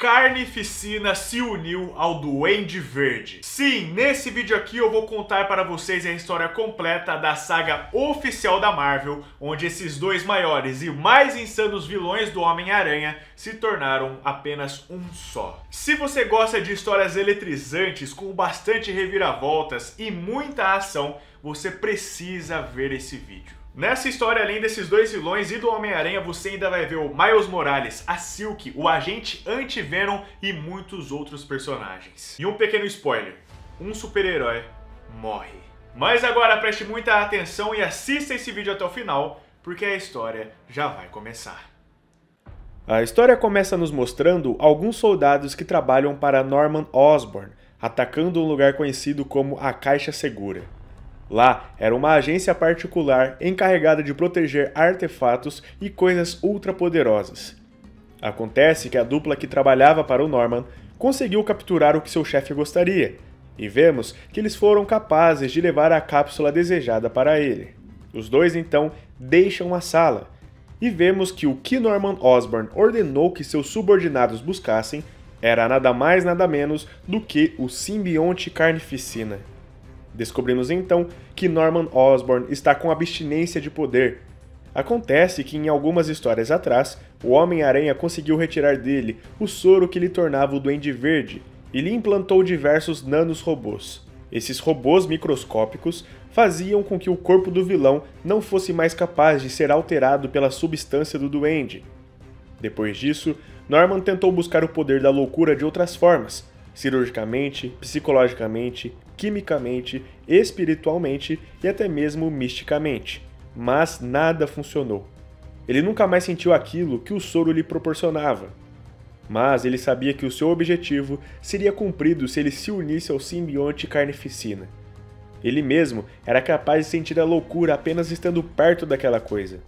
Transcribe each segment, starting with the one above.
Carnificina se uniu ao Duende Verde. Sim, nesse vídeo aqui eu vou contar para vocês a história completa da saga oficial da Marvel, onde esses dois maiores e mais insanos vilões do Homem-Aranha se tornaram apenas um só. Se você gosta de histórias eletrizantes com bastante reviravoltas e muita ação, você precisa ver esse vídeo. Nessa história, além desses dois vilões e do Homem-Aranha, você ainda vai ver o Miles Morales, a Silk, o agente anti-Venom e muitos outros personagens. E um pequeno spoiler, um super-herói morre. Mas agora preste muita atenção e assista esse vídeo até o final, porque a história já vai começar. A história começa nos mostrando alguns soldados que trabalham para Norman Osborn, atacando um lugar conhecido como a Caixa Segura. Lá, era uma agência particular encarregada de proteger artefatos e coisas ultrapoderosas. Acontece que a dupla que trabalhava para o Norman conseguiu capturar o que seu chefe gostaria, e vemos que eles foram capazes de levar a cápsula desejada para ele. Os dois então deixam a sala, e vemos que o que Norman Osborn ordenou que seus subordinados buscassem era nada mais nada menos do que o simbionte Carnificina. Descobrimos então que Norman Osborn está com abstinência de poder. Acontece que em algumas histórias atrás, o Homem-Aranha conseguiu retirar dele o soro que lhe tornava o Duende Verde e lhe implantou diversos nanorobôs. Esses robôs microscópicos faziam com que o corpo do vilão não fosse mais capaz de ser alterado pela substância do Duende. Depois disso, Norman tentou buscar o poder da loucura de outras formas, cirurgicamente, psicologicamente, quimicamente, espiritualmente e até mesmo misticamente. Mas nada funcionou. Ele nunca mais sentiu aquilo que o soro lhe proporcionava. Mas ele sabia que o seu objetivo seria cumprido se ele se unisse ao simbionte Carnificina. Ele mesmo era capaz de sentir a loucura apenas estando perto daquela coisa.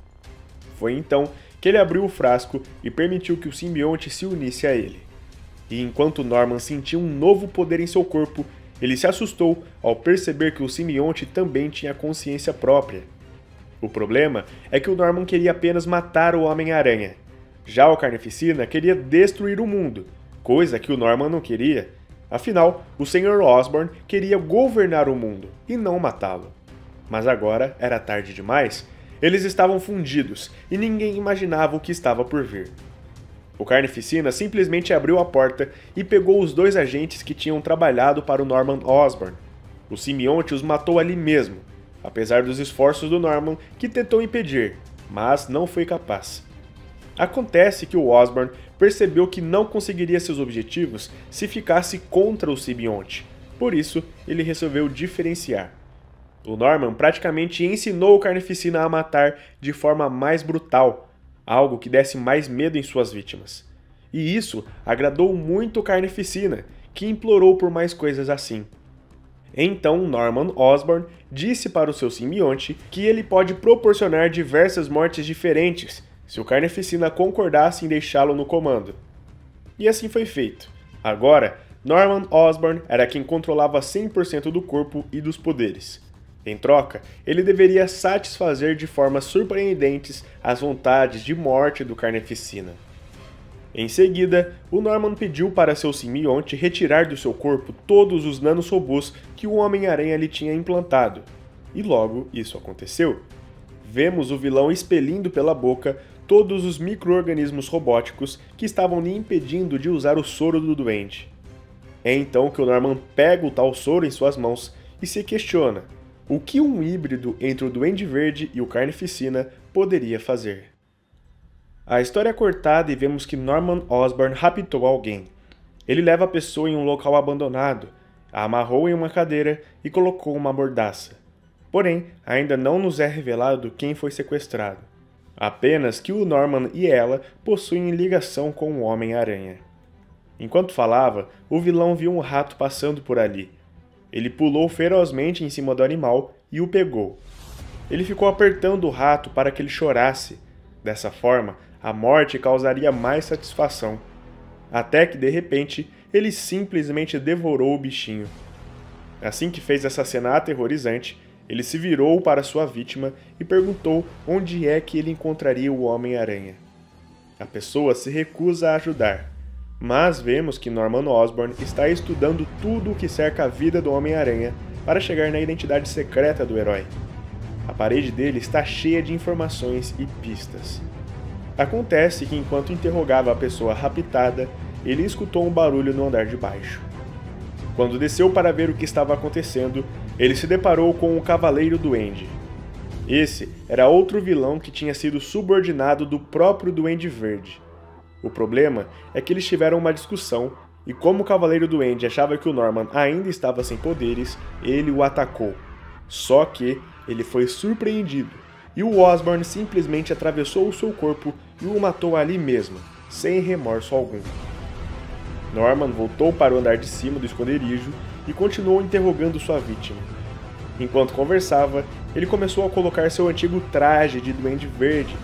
Foi então que ele abriu o frasco e permitiu que o simbionte se unisse a ele. E enquanto Norman sentia um novo poder em seu corpo, ele se assustou ao perceber que o simbionte também tinha consciência própria. O problema é que o Norman queria apenas matar o Homem-Aranha. Já o Carnificina queria destruir o mundo, coisa que o Norman não queria. Afinal, o Sr. Osborn queria governar o mundo e não matá-lo. Mas agora era tarde demais. Eles estavam fundidos e ninguém imaginava o que estava por vir. O Carnificina simplesmente abriu a porta e pegou os dois agentes que tinham trabalhado para o Norman Osborn. O simbionte os matou ali mesmo, apesar dos esforços do Norman, que tentou impedir, mas não foi capaz. Acontece que o Osborn percebeu que não conseguiria seus objetivos se ficasse contra o simbionte, por isso ele resolveu diferenciar. O Norman praticamente ensinou o Carnificina a matar de forma mais brutal, algo que desse mais medo em suas vítimas. E isso agradou muito o Carnificina, que implorou por mais coisas assim. Então Norman Osborn disse para o seu simbionte que ele pode proporcionar diversas mortes diferentes se o Carnificina concordasse em deixá-lo no comando. E assim foi feito. Agora, Norman Osborn era quem controlava 100% do corpo e dos poderes. Em troca, ele deveria satisfazer de formas surpreendentes as vontades de morte do Carnificina. Em seguida, o Norman pediu para seu simbionte retirar do seu corpo todos os nanorobôs que o Homem-Aranha lhe tinha implantado. E logo isso aconteceu. Vemos o vilão expelindo pela boca todos os micro-organismos robóticos que estavam lhe impedindo de usar o soro do Duende. É então que o Norman pega o tal soro em suas mãos e se questiona: o que um híbrido entre o Duende Verde e o Carnificina poderia fazer? A história é cortada e vemos que Norman Osborn raptou alguém. Ele leva a pessoa em um local abandonado, a amarrou em uma cadeira e colocou uma mordaça. Porém, ainda não nos é revelado quem foi sequestrado. Apenas que o Norman e ela possuem ligação com o Homem-Aranha. Enquanto falava, o vilão viu um rato passando por ali. Ele pulou ferozmente em cima do animal e o pegou. Ele ficou apertando o rato para que ele chorasse. Dessa forma, a morte causaria mais satisfação. Até que, de repente, ele simplesmente devorou o bichinho. Assim que fez essa cena aterrorizante, ele se virou para sua vítima e perguntou onde é que ele encontraria o Homem-Aranha. A pessoa se recusa a ajudar. Mas vemos que Norman Osborn está estudando tudo o que cerca a vida do Homem-Aranha para chegar na identidade secreta do herói. A parede dele está cheia de informações e pistas. Acontece que enquanto interrogava a pessoa raptada, ele escutou um barulho no andar de baixo. Quando desceu para ver o que estava acontecendo, ele se deparou com o Cavaleiro Duende. Esse era outro vilão que tinha sido subordinado do próprio Duende Verde. O problema é que eles tiveram uma discussão e como o Cavaleiro Duende achava que o Norman ainda estava sem poderes, ele o atacou. Só que ele foi surpreendido e o Osborn simplesmente atravessou o seu corpo e o matou ali mesmo, sem remorso algum. Norman voltou para o andar de cima do esconderijo e continuou interrogando sua vítima. Enquanto conversava, ele começou a colocar seu antigo traje de Duende Verde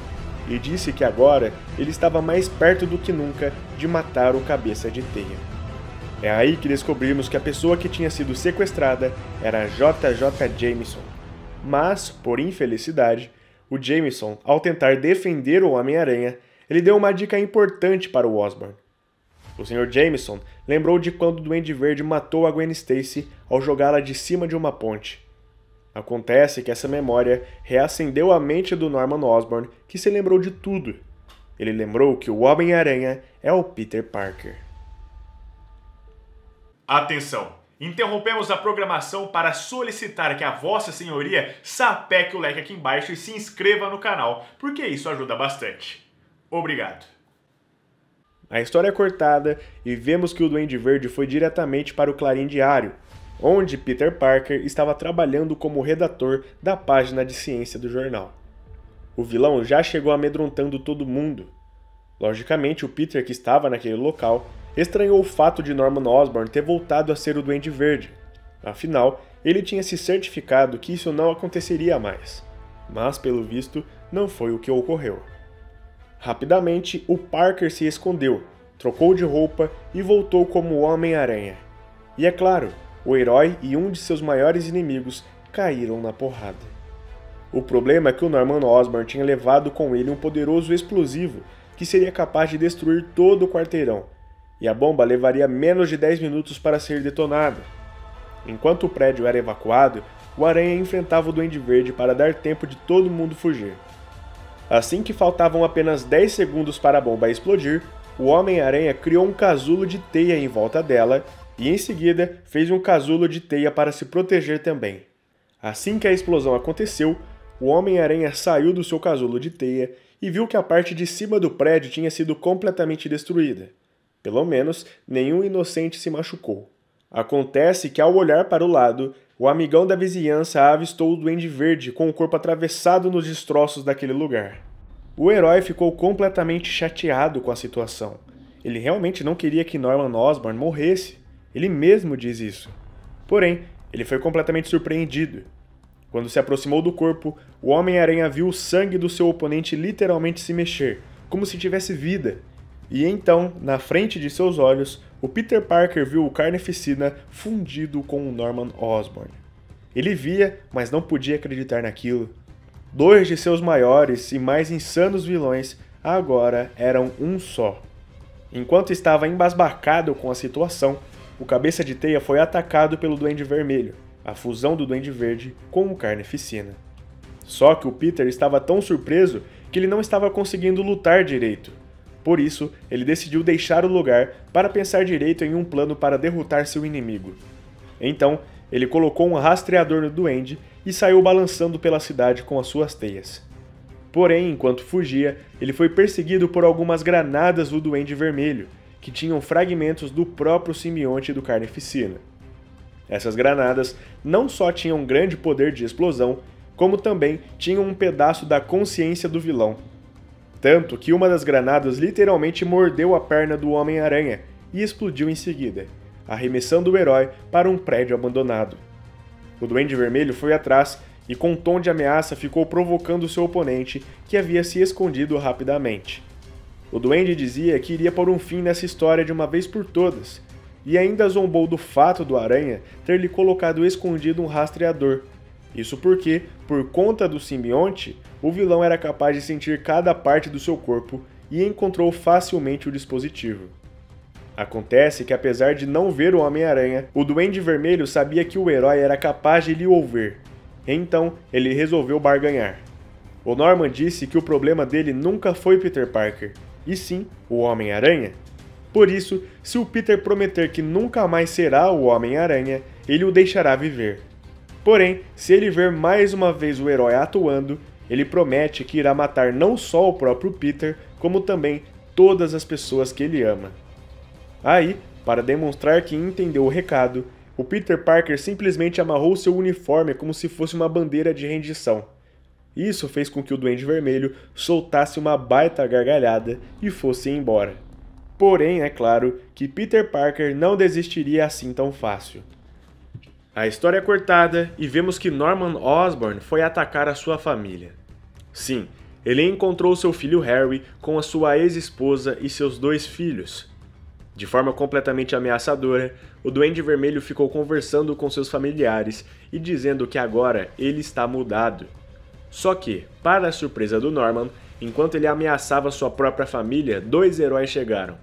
e disse que agora ele estava mais perto do que nunca de matar o Cabeça de Teia. É aí que descobrimos que a pessoa que tinha sido sequestrada era JJ Jameson. Mas, por infelicidade, o Jameson, ao tentar defender o Homem-Aranha, ele deu uma dica importante para o Osborn. O Sr. Jameson lembrou de quando o Duende Verde matou a Gwen Stacy ao jogá-la de cima de uma ponte. Acontece que essa memória reacendeu a mente do Norman Osborn, que se lembrou de tudo. Ele lembrou que o Homem-Aranha é o Peter Parker. Atenção! Interrompemos a programação para solicitar que a Vossa Senhoria sapeque o like aqui embaixo e se inscreva no canal, porque isso ajuda bastante. Obrigado. A história é cortada e vemos que o Duende Verde foi diretamente para o Clarim Diário, onde Peter Parker estava trabalhando como redator da página de ciência do jornal. O vilão já chegou amedrontando todo mundo. Logicamente, o Peter, que estava naquele local, estranhou o fato de Norman Osborn ter voltado a ser o Duende Verde. Afinal, ele tinha se certificado que isso não aconteceria mais. Mas, pelo visto, não foi o que ocorreu. Rapidamente, o Parker se escondeu, trocou de roupa e voltou como Homem-Aranha. E é claro, o herói e um de seus maiores inimigos caíram na porrada. O problema é que o Norman Osborn tinha levado com ele um poderoso explosivo que seria capaz de destruir todo o quarteirão, e a bomba levaria menos de 10 minutos para ser detonada. Enquanto o prédio era evacuado, o Aranha enfrentava o Duende Verde para dar tempo de todo mundo fugir. Assim que faltavam apenas 10 segundos para a bomba explodir, o Homem-Aranha criou um casulo de teia em volta dela e em seguida fez um casulo de teia para se proteger também. Assim que a explosão aconteceu, o Homem-Aranha saiu do seu casulo de teia e viu que a parte de cima do prédio tinha sido completamente destruída. Pelo menos, nenhum inocente se machucou. Acontece que ao olhar para o lado, o amigão da vizinhança avistou o Duende Verde com o corpo atravessado nos destroços daquele lugar. O herói ficou completamente chateado com a situação. Ele realmente não queria que Norman Osborn morresse. Ele mesmo diz isso. Porém, ele foi completamente surpreendido. Quando se aproximou do corpo, o Homem-Aranha viu o sangue do seu oponente literalmente se mexer, como se tivesse vida. E então, na frente de seus olhos, o Peter Parker viu o Carnificina fundido com o Norman Osborn. Ele via, mas não podia acreditar naquilo. Dois de seus maiores e mais insanos vilões agora eram um só. Enquanto estava embasbacado com a situação, o Cabeça de Teia foi atacado pelo Duende Vermelho, a fusão do Duende Verde com o Carnificina. Só que o Peter estava tão surpreso que ele não estava conseguindo lutar direito. Por isso, ele decidiu deixar o lugar para pensar direito em um plano para derrotar seu inimigo. Então, ele colocou um rastreador no Duende e saiu balançando pela cidade com as suas teias. Porém, enquanto fugia, ele foi perseguido por algumas granadas do Duende Vermelho, que tinham fragmentos do próprio simbionte do Carnificina. Essas granadas não só tinham grande poder de explosão, como também tinham um pedaço da consciência do vilão. Tanto que uma das granadas literalmente mordeu a perna do Homem-Aranha e explodiu em seguida, arremessando o herói para um prédio abandonado. O Duende Vermelho foi atrás e com um tom de ameaça ficou provocando seu oponente, que havia se escondido rapidamente. O Duende dizia que iria pôr um fim nessa história de uma vez por todas, e ainda zombou do fato do Aranha ter lhe colocado escondido um rastreador. Isso porque, por conta do simbionte, o vilão era capaz de sentir cada parte do seu corpo e encontrou facilmente o dispositivo. Acontece que, apesar de não ver o Homem-Aranha, o Duende Vermelho sabia que o herói era capaz de lhe ouvir. Então, ele resolveu barganhar. O Norman disse que o problema dele nunca foi Peter Parker, e sim o Homem-Aranha. Por isso, se o Peter prometer que nunca mais será o Homem-Aranha, ele o deixará viver. Porém, se ele ver mais uma vez o herói atuando, ele promete que irá matar não só o próprio Peter, como também todas as pessoas que ele ama. Aí, para demonstrar que entendeu o recado, o Peter Parker simplesmente amarrou seu uniforme como se fosse uma bandeira de rendição. Isso fez com que o Duende Vermelho soltasse uma baita gargalhada e fosse embora. Porém, é claro que Peter Parker não desistiria assim tão fácil. A história é cortada e vemos que Norman Osborn foi atacar a sua família. Sim, ele encontrou seu filho Harry com a sua ex-esposa e seus 2 filhos. De forma completamente ameaçadora, o Duende Vermelho ficou conversando com seus familiares e dizendo que agora ele está mudado. Só que, para a surpresa do Norman, enquanto ele ameaçava sua própria família, 2 heróis chegaram.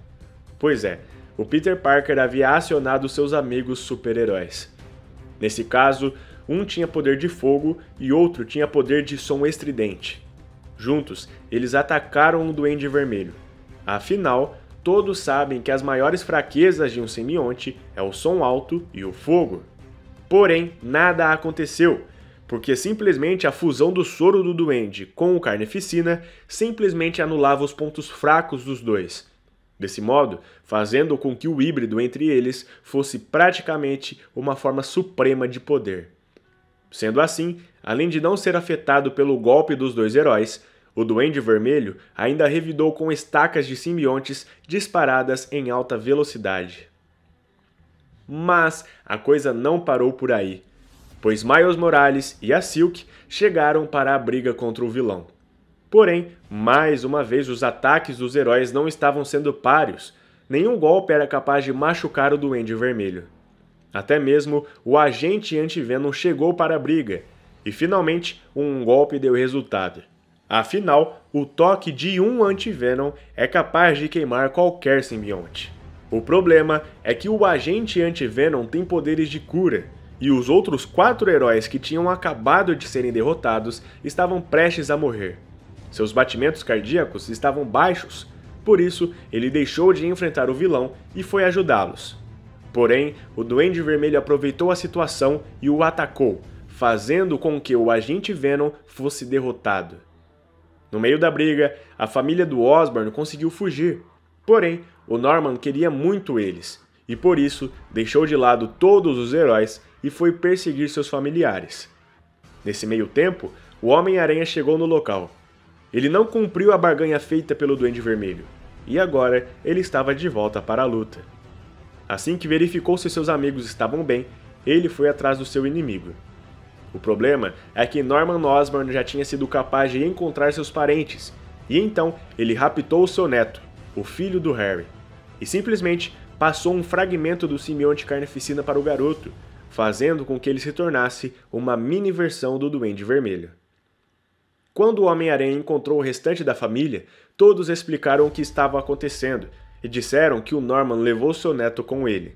Pois é, o Peter Parker havia acionado seus amigos super-heróis. Nesse caso, um tinha poder de fogo e outro tinha poder de som estridente. Juntos, eles atacaram o Duende Vermelho. Afinal, todos sabem que as maiores fraquezas de um simbionte é o som alto e o fogo. Porém, nada aconteceu, porque simplesmente a fusão do soro do Duende com o Carnificina simplesmente anulava os pontos fracos dos dois. Desse modo, fazendo com que o híbrido entre eles fosse praticamente uma forma suprema de poder. Sendo assim, além de não ser afetado pelo golpe dos 2 heróis, o Duende Vermelho ainda revidou com estacas de simbiontes disparadas em alta velocidade. Mas a coisa não parou por aí, pois Miles Morales e a Silk chegaram para a briga contra o vilão. Porém, mais uma vez os ataques dos heróis não estavam sendo páreos, nenhum golpe era capaz de machucar o Duende Vermelho. Até mesmo o agente Anti-Venom chegou para a briga, e finalmente um golpe deu resultado. Afinal, o toque de um Anti-Venom é capaz de queimar qualquer simbionte. O problema é que o agente Anti-Venom tem poderes de cura, e os outros 4 heróis que tinham acabado de serem derrotados estavam prestes a morrer. Seus batimentos cardíacos estavam baixos, por isso ele deixou de enfrentar o vilão e foi ajudá-los. Porém, o Duende Vermelho aproveitou a situação e o atacou, fazendo com que o agente Venom fosse derrotado. No meio da briga, a família do Osborn conseguiu fugir, porém, o Norman queria muito eles, e por isso deixou de lado todos os heróis e foi perseguir seus familiares. Nesse meio tempo, o Homem-Aranha chegou no local. Ele não cumpriu a barganha feita pelo Duende Vermelho, e agora ele estava de volta para a luta. Assim que verificou se seus amigos estavam bem, ele foi atrás do seu inimigo. O problema é que Norman Osborn já tinha sido capaz de encontrar seus parentes, e então ele raptou seu neto, o filho do Harry, e simplesmente passou um fragmento do simbionte Carnificina para o garoto, fazendo com que ele se tornasse uma mini versão do Duende Vermelho. Quando o Homem-Aranha encontrou o restante da família, todos explicaram o que estava acontecendo e disseram que o Norman levou seu neto com ele.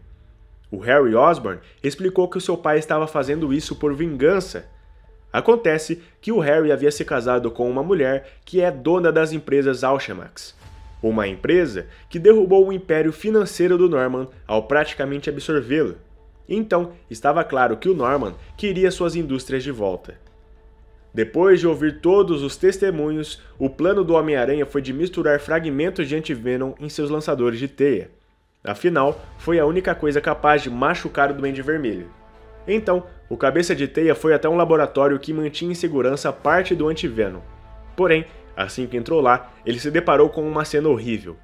O Harry Osborn explicou que o seu pai estava fazendo isso por vingança. Acontece que o Harry havia se casado com uma mulher que é dona das empresas Alchemax, uma empresa que derrubou o império financeiro do Norman ao praticamente absorvê-lo. Então, estava claro que o Norman queria suas indústrias de volta. Depois de ouvir todos os testemunhos, o plano do Homem-Aranha foi de misturar fragmentos de Anti-Venom em seus lançadores de teia. Afinal, foi a única coisa capaz de machucar o Duende Vermelho. Então, o Cabeça de Teia foi até um laboratório que mantinha em segurança parte do Anti-Venom. Porém, assim que entrou lá, ele se deparou com uma cena horrível.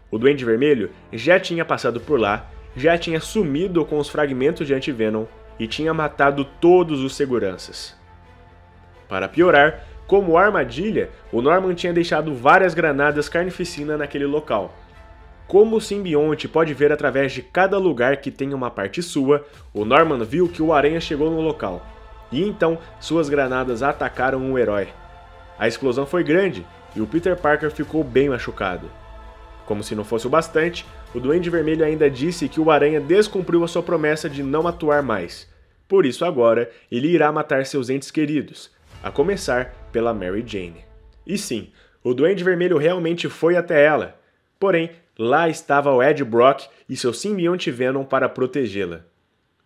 O Duende Vermelho já tinha passado por lá, já tinha sumido com os fragmentos de Anti-Venom e tinha matado todos os seguranças. Para piorar, como armadilha, o Norman tinha deixado várias granadas Carnificina naquele local. Como o simbionte pode ver através de cada lugar que tem uma parte sua, o Norman viu que o Aranha chegou no local, e então suas granadas atacaram o herói. A explosão foi grande e o Peter Parker ficou bem machucado. Como se não fosse o bastante, o Duende Vermelho ainda disse que o Aranha descumpriu a sua promessa de não atuar mais. Por isso agora, ele irá matar seus entes queridos, a começar pela Mary Jane. E sim, o Duende Vermelho realmente foi até ela. Porém, lá estava o Ed Brock e seu simbionte Venom para protegê-la.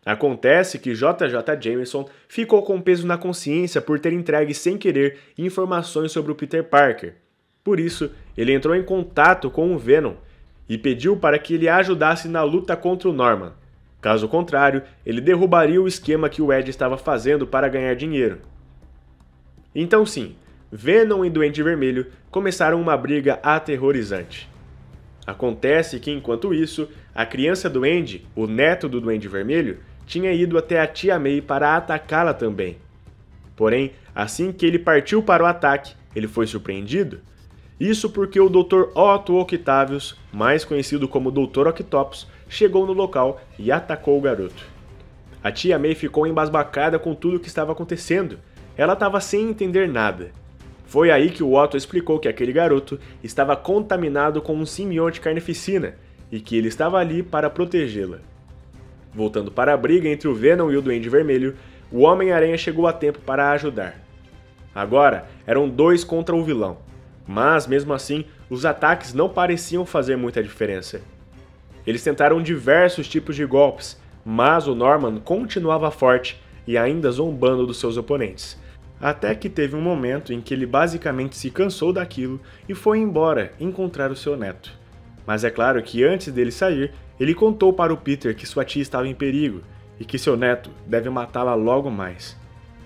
Acontece que JJ Jameson ficou com peso na consciência por ter entregue sem querer informações sobre o Peter Parker. Por isso, ele entrou em contato com o Venom e pediu para que ele ajudasse na luta contra o Norman. Caso contrário, ele derrubaria o esquema que o Ed estava fazendo para ganhar dinheiro. Então sim, Venom e Duende Vermelho começaram uma briga aterrorizante. Acontece que, enquanto isso, a criança Duende, o neto do Duende Vermelho, tinha ido até a Tia May para atacá-la também. Porém, assim que ele partiu para o ataque, ele foi surpreendido. Isso porque o Dr. Otto Octavius, mais conhecido como Dr. Octopus, chegou no local e atacou o garoto. A Tia May ficou embasbacada com tudo o que estava acontecendo. Ela estava sem entender nada. Foi aí que o Otto explicou que aquele garoto estava contaminado com um simbionte carnificina e que ele estava ali para protegê-la. Voltando para a briga entre o Venom e o Duende Vermelho, o Homem-Aranha chegou a tempo para ajudar. Agora, eram 2 contra o vilão, mas mesmo assim, os ataques não pareciam fazer muita diferença. Eles tentaram diversos tipos de golpes, mas o Norman continuava forte e ainda zombando dos seus oponentes. Até que teve um momento em que ele basicamente se cansou daquilo e foi embora encontrar o seu neto. Mas é claro que antes dele sair, ele contou para o Peter que sua tia estava em perigo e que seu neto deve matá-la logo mais.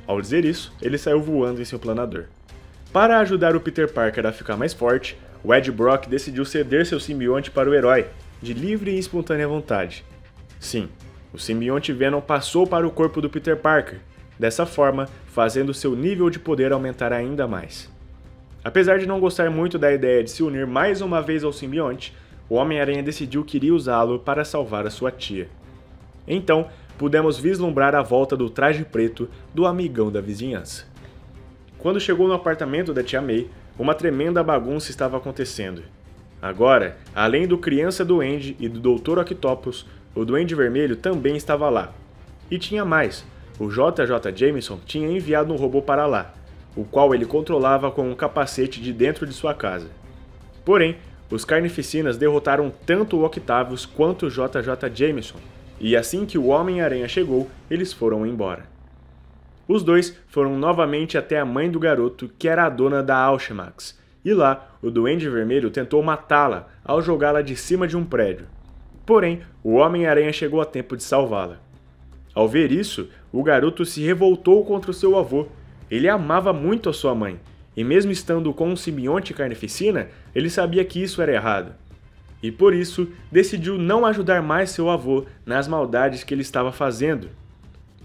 Ao dizer isso, ele saiu voando em seu planador. Para ajudar o Peter Parker a ficar mais forte, o Ed Brock decidiu ceder seu simbionte para o herói, de livre e espontânea vontade. Sim, o simbionte Venom passou para o corpo do Peter Parker, dessa forma fazendo seu nível de poder aumentar ainda mais. Apesar de não gostar muito da ideia de se unir mais uma vez ao simbionte, o Homem-Aranha decidiu que iria usá-lo para salvar a sua tia. Então, pudemos vislumbrar a volta do traje preto do amigão da vizinhança. Quando chegou no apartamento da Tia May, uma tremenda bagunça estava acontecendo. Agora, além do Criança Duende e do Dr. Octopus, o Duende Vermelho também estava lá. E tinha mais, o JJ Jameson tinha enviado um robô para lá, o qual ele controlava com um capacete de dentro de sua casa. Porém, os Carnificinas derrotaram tanto o Octavius quanto o JJ Jameson, e assim que o Homem-Aranha chegou, eles foram embora. Os dois foram novamente até a mãe do garoto, que era a dona da Alchemax, e lá o Duende Vermelho tentou matá-la ao jogá-la de cima de um prédio. Porém, o Homem-Aranha chegou a tempo de salvá-la. Ao ver isso, o garoto se revoltou contra o seu avô. Ele amava muito a sua mãe, e mesmo estando com um simbionte carnificina, ele sabia que isso era errado. E por isso, decidiu não ajudar mais seu avô nas maldades que ele estava fazendo.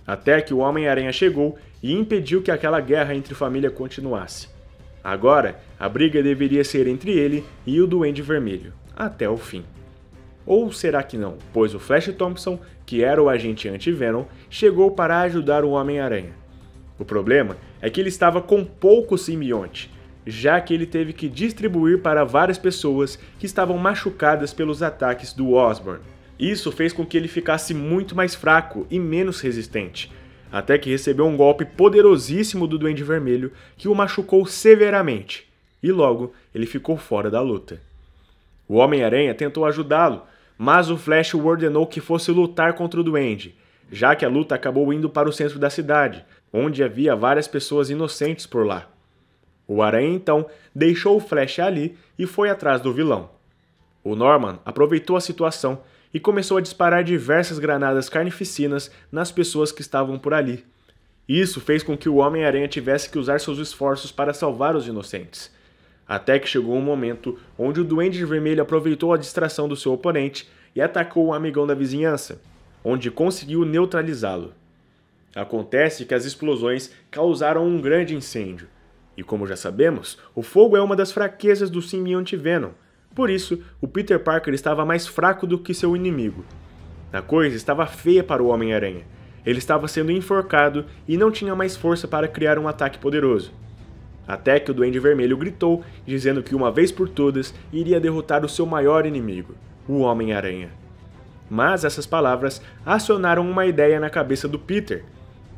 Até que o Homem-Aranha chegou e impediu que aquela guerra entre família continuasse. Agora, a briga deveria ser entre ele e o Duende Vermelho, até o fim. Ou será que não, pois o Flash Thompson, que era o agente anti-Venom, chegou para ajudar o Homem-Aranha. O problema é que ele estava com pouco simbionte, já que ele teve que distribuir para várias pessoas que estavam machucadas pelos ataques do Osborn. Isso fez com que ele ficasse muito mais fraco e menos resistente, até que recebeu um golpe poderosíssimo do Duende Vermelho que o machucou severamente, e logo ele ficou fora da luta. O Homem-Aranha tentou ajudá-lo, mas o Flash o ordenou que fosse lutar contra o Duende, já que a luta acabou indo para o centro da cidade, onde havia várias pessoas inocentes por lá. O Aranha então deixou o Flash ali e foi atrás do vilão. O Norman aproveitou a situação e começou a disparar diversas granadas carnificinas nas pessoas que estavam por ali. Isso fez com que o Homem-Aranha tivesse que usar seus esforços para salvar os inocentes. Até que chegou um momento onde o Duende Vermelho aproveitou a distração do seu oponente e atacou o amigão da vizinhança, onde conseguiu neutralizá-lo. Acontece que as explosões causaram um grande incêndio. E como já sabemos, o fogo é uma das fraquezas do simbionte Venom. Por isso, o Peter Parker estava mais fraco do que seu inimigo. A coisa estava feia para o Homem-Aranha. Ele estava sendo enforcado e não tinha mais força para criar um ataque poderoso. Até que o Duende Vermelho gritou, dizendo que uma vez por todas iria derrotar o seu maior inimigo, o Homem-Aranha. Mas essas palavras acionaram uma ideia na cabeça do Peter.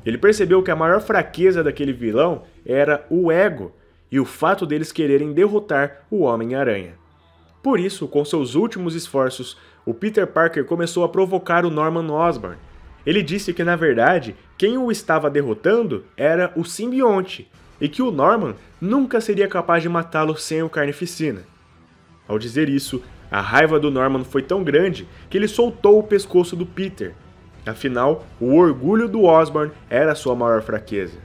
Ele percebeu que a maior fraqueza daquele vilão era o ego e o fato deles quererem derrotar o Homem-Aranha. Por isso, com seus últimos esforços, o Peter Parker começou a provocar o Norman Osborn. Ele disse que, na verdade, quem o estava derrotando era o simbionte, e que o Norman nunca seria capaz de matá-lo sem o Carnificina. Ao dizer isso, a raiva do Norman foi tão grande que ele soltou o pescoço do Peter. Afinal, o orgulho do Osborn era sua maior fraqueza.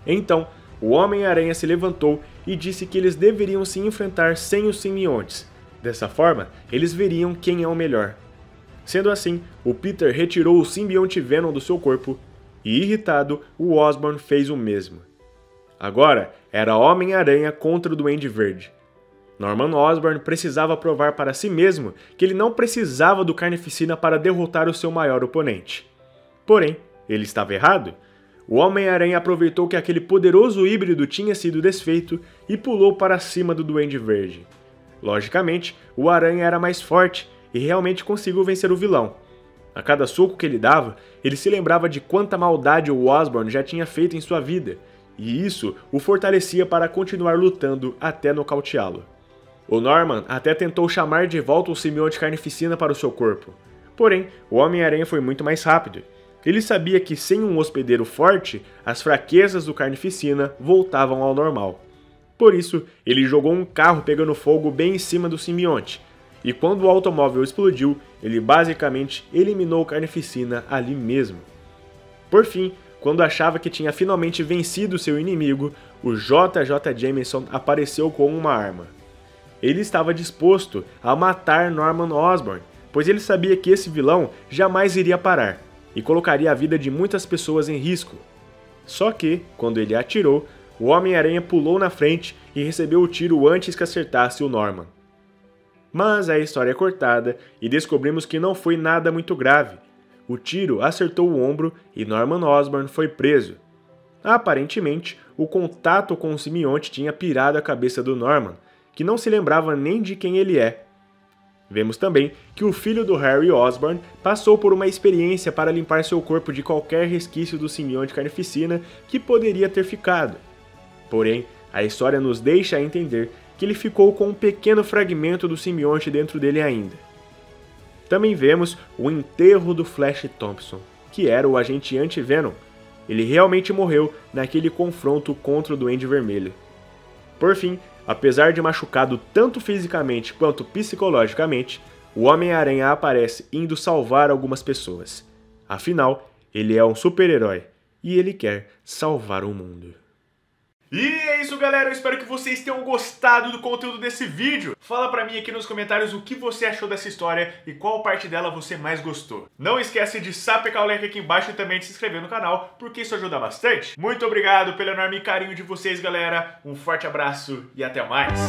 Então, o Homem-Aranha se levantou e disse que eles deveriam se enfrentar sem os simbiontes. Dessa forma, eles veriam quem é o melhor. Sendo assim, o Peter retirou o simbionte Venom do seu corpo e, irritado, o Osborn fez o mesmo. Agora, era Homem-Aranha contra o Duende Verde. Norman Osborn precisava provar para si mesmo que ele não precisava do Carnificina para derrotar o seu maior oponente. Porém, ele estava errado. O Homem-Aranha aproveitou que aquele poderoso híbrido tinha sido desfeito e pulou para cima do Duende Verde. Logicamente, o Aranha era mais forte e realmente conseguiu vencer o vilão. A cada soco que ele dava, ele se lembrava de quanta maldade o Osborn já tinha feito em sua vida, e isso o fortalecia para continuar lutando até nocauteá-lo. O Norman até tentou chamar de volta o simbionte Carnificina para o seu corpo. Porém, o Homem-Aranha foi muito mais rápido. Ele sabia que sem um hospedeiro forte, as fraquezas do Carnificina voltavam ao normal. Por isso, ele jogou um carro pegando fogo bem em cima do simbionte, e quando o automóvel explodiu, ele basicamente eliminou o Carnificina ali mesmo. Por fim, quando achava que tinha finalmente vencido seu inimigo, o JJ Jameson apareceu com uma arma. Ele estava disposto a matar Norman Osborn, pois ele sabia que esse vilão jamais iria parar e colocaria a vida de muitas pessoas em risco. Só que, quando ele atirou, o Homem-Aranha pulou na frente e recebeu o tiro antes que acertasse o Norman. Mas a história é cortada e descobrimos que não foi nada muito grave. O tiro acertou o ombro e Norman Osborn foi preso. Aparentemente, o contato com o simbionte tinha pirado a cabeça do Norman, que não se lembrava nem de quem ele é. Vemos também que o filho do Harry Osborn passou por uma experiência para limpar seu corpo de qualquer resquício do simbionte Carnificina que poderia ter ficado. Porém, a história nos deixa entender que ele ficou com um pequeno fragmento do simbionte dentro dele ainda. Também vemos o enterro do Flash Thompson, que era o agente anti-Venom. Ele realmente morreu naquele confronto contra o Duende Vermelho. Por fim, apesar de machucado tanto fisicamente quanto psicologicamente, o Homem-Aranha aparece indo salvar algumas pessoas. Afinal, ele é um super-herói e ele quer salvar o mundo. E é isso, galera, eu espero que vocês tenham gostado do conteúdo desse vídeo. Fala pra mim aqui nos comentários o que você achou dessa história e qual parte dela você mais gostou. Não esquece de sapecar o like aqui embaixo e também de se inscrever no canal, porque isso ajuda bastante. Muito obrigado pelo enorme carinho de vocês, galera. Um forte abraço e até mais.